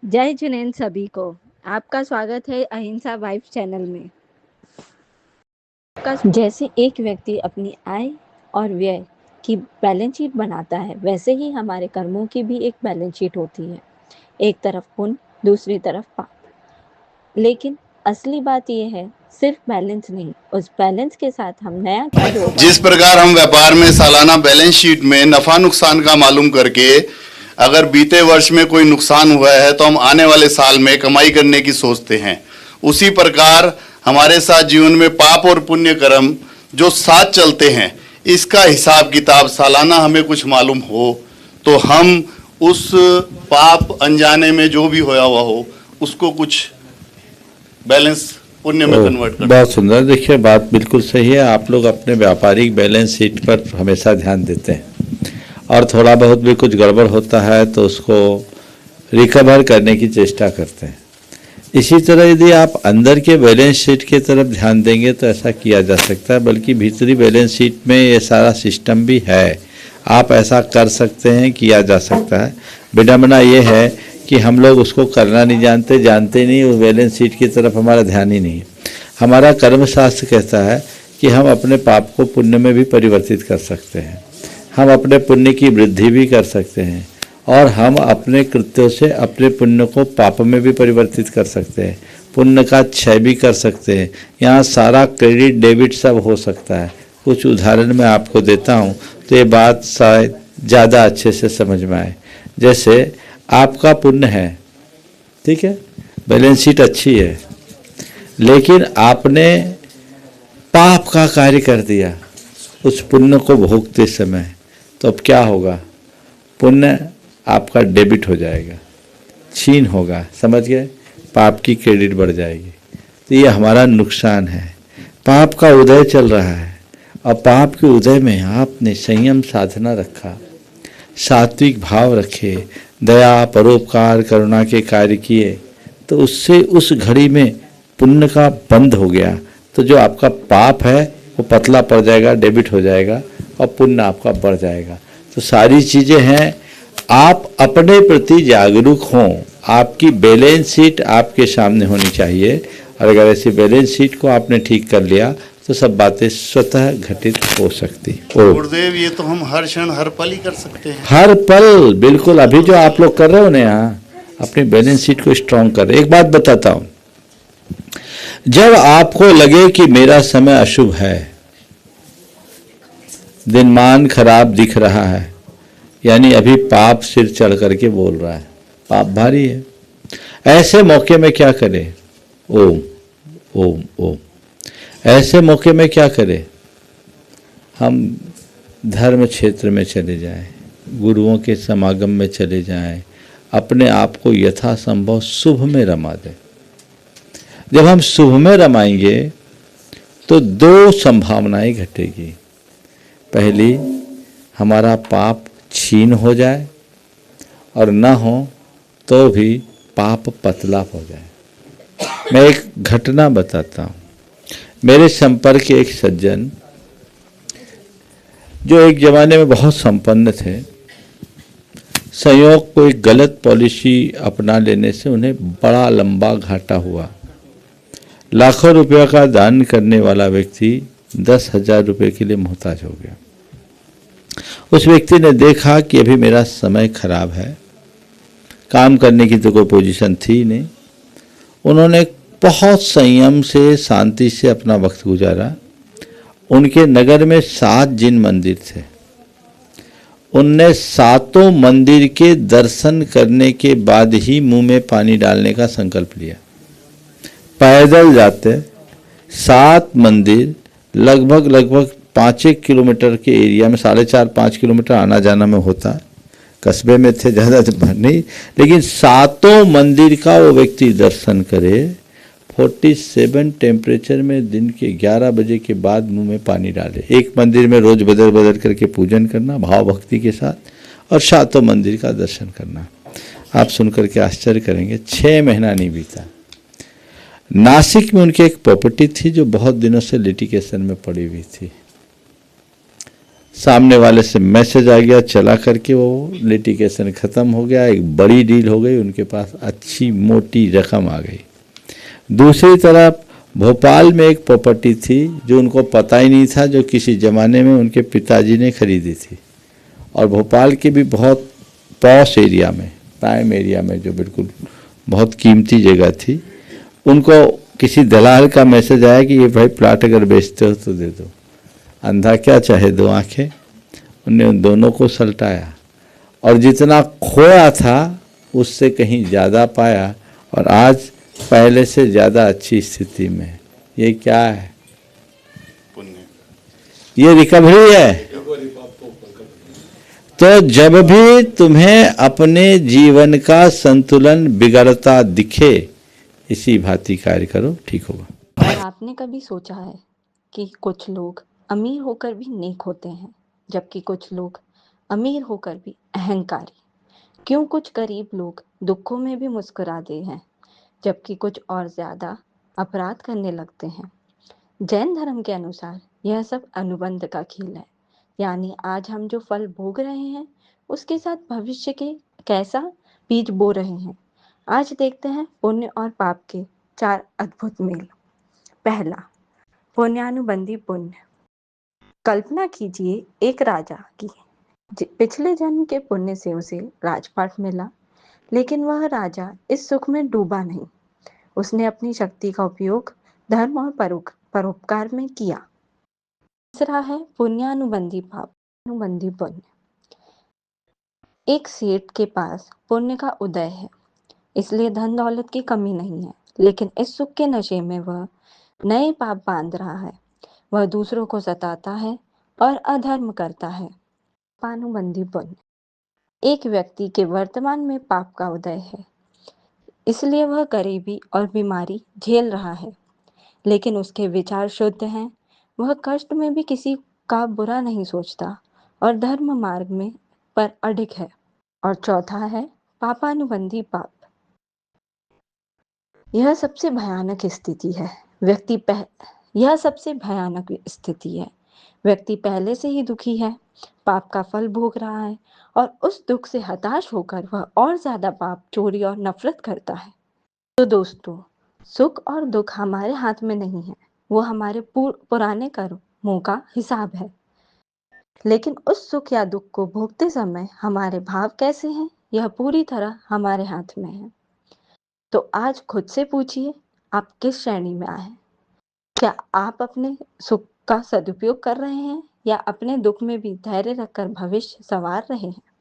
जय जिनेंद्र सभी को। आपका स्वागत है अहिंसा वाइब्स चैनल में। जैसे एक व्यक्ति अपनी आय और व्यय की बैलेंस शीट बनाता है, वैसे ही हमारे कर्मों की भी एक बैलेंस शीट होती है। एक तरफ पुण्य, दूसरी तरफ पाप। लेकिन असली बात यह है, सिर्फ बैलेंस नहीं, उस बैलेंस के साथ हम नया क्या जोड़ पाते हैं। जिस प्रकार हम व्यापार में सालाना बैलेंस शीट में नफा नुकसान का मालूम करके अगर बीते वर्ष में कोई नुकसान हुआ है तो हम आने वाले साल में कमाई करने की सोचते हैं, उसी प्रकार हमारे साथ जीवन में पाप और पुण्य कर्म जो साथ चलते हैं, इसका हिसाब किताब सालाना हमें कुछ मालूम हो तो हम उस पाप अनजाने में जो भी होया हुआ हो उसको कुछ बैलेंस पुण्य में कन्वर्ट कर। बहुत सुंदर। देखिए, बात बिल्कुल सही है। आप लोग अपने व्यापारिक बैलेंस शीट पर हमेशा ध्यान देते हैं और थोड़ा बहुत भी कुछ गड़बड़ होता है तो उसको रिकवर करने की चेष्टा करते हैं। इसी तरह यदि आप अंदर के बैलेंस शीट की तरफ ध्यान देंगे तो ऐसा किया जा सकता है, बल्कि भीतरी बैलेंस शीट में ये सारा सिस्टम भी है। आप ऐसा कर सकते हैं, किया जा सकता है। विडंबना ये है कि हम लोग उसको करना नहीं जानते, जानते नहीं, उस बैलेंस शीट की तरफ हमारा ध्यान ही नहीं है। हमारा कर्मशास्त्र कहता है कि हम अपने पाप को पुण्य में भी परिवर्तित कर सकते हैं, हम अपने पुण्य की वृद्धि भी कर सकते हैं और हम अपने कृत्यों से अपने पुण्य को पाप में भी परिवर्तित कर सकते हैं, पुण्य का क्षय भी कर सकते हैं। यहाँ सारा क्रेडिट डेबिट सब हो सकता है। कुछ उदाहरण मैं आपको देता हूँ तो ये बात शायद ज़्यादा अच्छे से समझ में आए। जैसे आपका पुण्य है, ठीक है, बैलेंस शीट अच्छी है, लेकिन आपने पाप का कार्य कर दिया उस पुण्य को भोगते समय, तो अब क्या होगा? पुण्य आपका डेबिट हो जाएगा, छीन होगा, समझ गए? पाप की क्रेडिट बढ़ जाएगी। तो ये हमारा नुकसान है। पाप का उदय चल रहा है और पाप के उदय में आपने संयम साधना रखा, सात्विक भाव रखे, दया परोपकार करुणा के कार्य किए, तो उससे उस घड़ी में पुण्य का बंद हो गया। तो जो आपका पाप है वो पतला पड़ जाएगा, डेबिट हो जाएगा और पुण्य आपका बढ़ जाएगा। तो सारी चीज़ें हैं, आप अपने प्रति जागरूक हों। आपकी बैलेंस शीट आपके सामने होनी चाहिए और अगर ऐसी बैलेंस शीट को आपने ठीक कर लिया तो सब बातें स्वतः घटित हो सकती। गुरुदेव, ये तो हम हर क्षण हर पल ही कर सकते हैं। हर पल, बिल्कुल। अभी जो आप लोग कर रहे हो ना, यहाँ अपनी बैलेंस शीट को स्ट्रांग कर रहे। एक बात बताता हूँ, जब आपको लगे कि मेरा समय अशुभ है, दिनमान खराब दिख रहा है, यानी अभी पाप सिर चढ़ करके बोल रहा है, पाप भारी है, ऐसे मौके में क्या करें? ओम ओम ओम। ऐसे मौके में क्या करें? हम धर्म क्षेत्र में चले जाएं, गुरुओं के समागम में चले जाएं, अपने आप को यथासंभव शुभ में रमा दें। जब हम शुभ में रमाएंगे तो दो संभावनाएं घटेगी। पहली, हमारा पाप छीन हो जाए और न हो तो भी पाप पतला हो जाए। मैं एक घटना बताता हूँ। मेरे संपर्क के एक सज्जन जो एक ज़माने में बहुत संपन्न थे, संयोग को एक गलत पॉलिसी अपना लेने से उन्हें बड़ा लंबा घाटा हुआ। लाखों रुपया का दान करने वाला व्यक्ति 10,000 रुपये के लिए मोहताज हो गया। उस व्यक्ति ने देखा कि अभी मेरा समय खराब है, काम करने की तो कोई पोजीशन थी नहीं। उन्होंने बहुत संयम से, शांति से अपना वक्त गुजारा। उनके नगर में 7 जिन मंदिर थे। उनने 7 मंदिर के दर्शन करने के बाद ही मुंह में पानी डालने का संकल्प लिया। पैदल जाते 7 मंदिर, लगभग 5-1 किलोमीटर के एरिया में, 4.5-5 किलोमीटर आना जाना में होता। कस्बे में थे, ज़्यादा नहीं, लेकिन 7 मंदिर का वो व्यक्ति दर्शन करे। 47 टेम्परेचर में दिन के 11 बजे के बाद मुंह में पानी डाले। एक मंदिर में रोज बदल बदल करके पूजन करना भाव भक्ति के साथ, और 7 मंदिर का दर्शन करना। आप सुनकर के आश्चर्य करेंगे, 6 महीना नहीं बीता। नासिक में उनकी एक प्रॉपर्टी थी जो बहुत दिनों से लिटिगेशन में पड़ी हुई थी। सामने वाले से मैसेज आ गया, चला करके वो लिटिगेशन ख़त्म हो गया, एक बड़ी डील हो गई, उनके पास अच्छी मोटी रकम आ गई। दूसरी तरफ भोपाल में एक प्रॉपर्टी थी जो उनको पता ही नहीं था, जो किसी ज़माने में उनके पिताजी ने खरीदी थी, और भोपाल के भी बहुत पॉश एरिया में, प्राइम एरिया में, जो बिल्कुल बहुत कीमती जगह थी। उनको किसी दलाल का मैसेज आया कि ये भाई प्लाट अगर बेचते हो तो दे दो। अंधा क्या चाहे दो आंखें, उनने उन दोनों को सलटाया और जितना खोया था उससे कहीं ज़्यादा पाया, और आज पहले से ज़्यादा अच्छी स्थिति में है। ये क्या है? पुण्य। ये रिकवरी है। तो जब भी तुम्हें अपने जीवन का संतुलन बिगड़ता दिखे, इसी भांति कार्य करो, ठीक होगा। और आपने कभी सोचा है कि कुछ लोग अमीर होकर भी नेक होते हैं, जबकि कुछ लोग अमीर होकर भी अहंकारी? क्यों कुछ गरीब लोग दुखों में भी मुस्कुराते हैं, जबकि कुछ और ज्यादा अपराध करने लगते हैं? जैन धर्म के अनुसार यह सब अनुबंध का खेल है, यानी आज हम जो फल भोग रहे हैं उसके साथ भविष्य के कैसा बीज बो रहे हैं। आज देखते हैं पुण्य और पाप के 4 अद्भुत मेल। पहला, पुण्यानुबंधी पुण्य। कल्पना कीजिए एक राजा की, पिछले जन्म के पुण्य से उसे राजपाट मिला, लेकिन वह राजा इस सुख में डूबा नहीं। उसने अपनी शक्ति का उपयोग धर्म और परोपकार में किया। तीसरा है पुण्यानुबंधी पाप, अनुबंधी पुण्य। एक सेठ के पास पुण्य का उदय है, इसलिए धन दौलत की कमी नहीं है, लेकिन इस सुख के नशे में वह नए पाप बांध रहा है। वह दूसरों को सताता है और अधर्म करता है। पापानुबंधी पुण्य। एक व्यक्ति के वर्तमान में पाप का उदय है, इसलिए वह गरीबी और बीमारी झेल रहा है, लेकिन उसके विचार शुद्ध हैं। वह कष्ट में भी किसी का बुरा नहीं सोचता और धर्म मार्ग में पर अडिग है। और चौथा है पापानुबंधी पाप। यह सबसे भयानक स्थिति है। यह सबसे भयानक स्थिति है। व्यक्ति पहले से ही दुखी है, पाप का फल भोग रहा है, और उस दुख से हताश होकर वह और ज्यादा पाप, चोरी और नफरत करता है। तो दोस्तों, सुख और दुख हमारे हाथ में नहीं है, वो हमारे पुराने कर्मों का हिसाब है। लेकिन उस सुख या दुख को भोगते समय हमारे भाव कैसे हैं, यह पूरी तरह हमारे हाथ में है। तो आज खुद से पूछिए, आप किस श्रेणी में आए हैं? क्या आप अपने सुख का सदुपयोग कर रहे हैं, या अपने दुख में भी धैर्य रखकर भविष्य संवार रहे हैं?